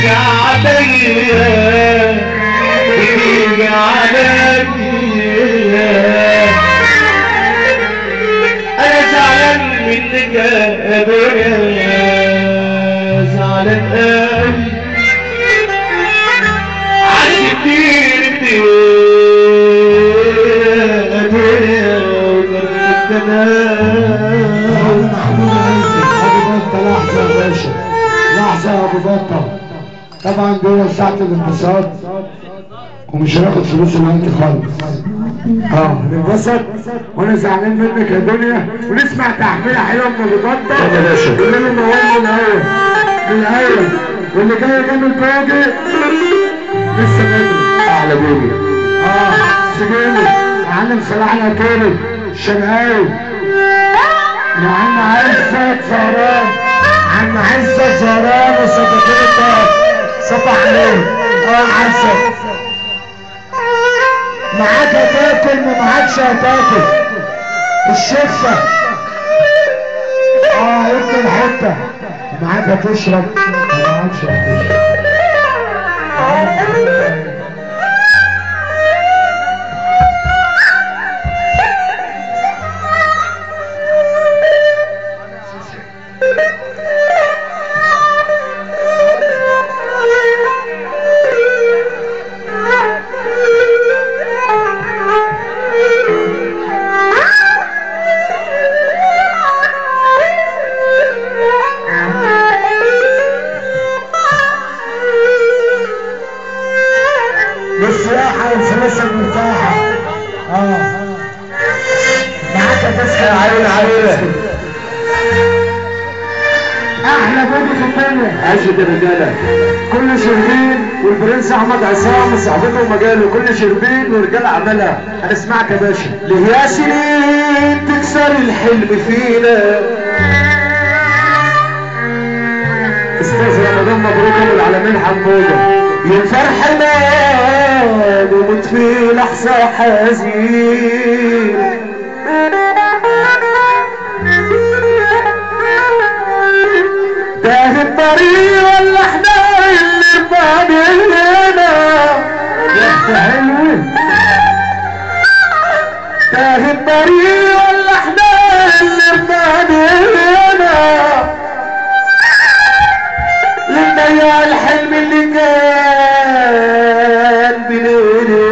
بتيجي عليا انا زعلان منك يا دنيا زعلان قوي عايز كتير كتير يا دنيا وجربت لحظة يا باشا، لحظة يا ابو بطة. طبعا جوه ساعة الانبساط ومش هناخد فلوس الوقت خالص. ننبسط وانا زعلان منك يا دنيا ونسمع تحميلة حلوة من ابو بطة. يا باشا قول له نقول من الاول واللي جاي جنب الفوجي لسه بدري. احلى بيبي سجيني معلم صلاح العطاري الشرقاوي عم عزت زهران، عم عزت زهران وصدقين الدهب صبح عليه. عزت معاك هتاكل ما معاكش هتاكل الشفة. ابن الحتة معاك هتشرب ما معاكش هتشرب. للسياحة والفلوس المرتاحة. معاك تسكن عيون عيونة احلى بوجه في الدنيا. عشت الرجالة كل شربين والبرنس احمد عصام وصاحبته ومجاله كل شربين ورجال عملها. هنسمعك يا باشا. ليه يا سنين تكسر الحلم فينا استاذ رمضان مبروك ابو العالمين حموده. يا فرح ما نموت في لحظة حزين ده الطريق ولا احنا اللي بانينا يا حلو ده الطريق ولا احنا اللي بانينا لنضيع الحلم اللي كان بيننا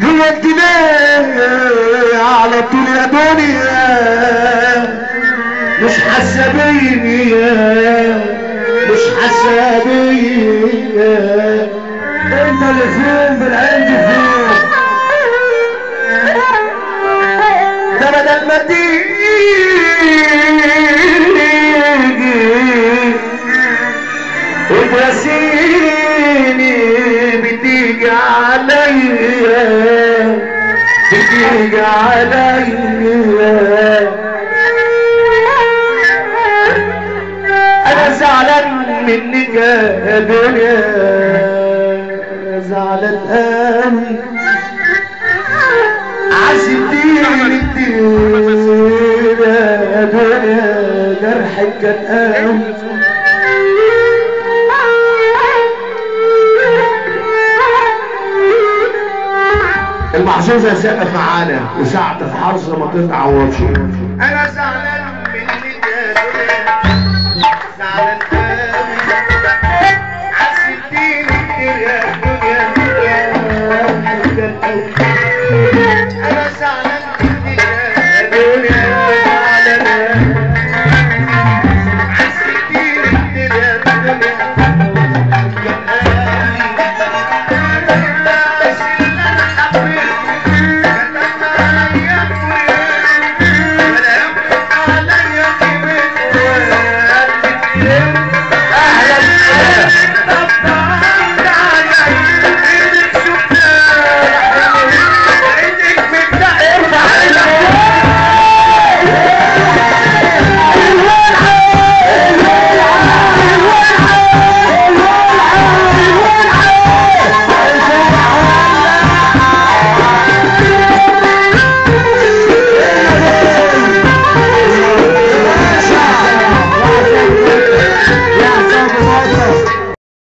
هي الدنيا على طول يا دنيا مش حاسه بيا مش حاسه بيا انت اللي فين بالعند فين. ده بدل ما تيجي وتواسيني بتيجي عليا بتيجي عليا انا زعلان منك يا دنيا زعلان قوي عزتيني كتير يا دنيا جرحك كان قوي المحظوظة سقف معانا وساعة في حرص ما تتعوضش. انا زعلان منك يا دنيا زعلان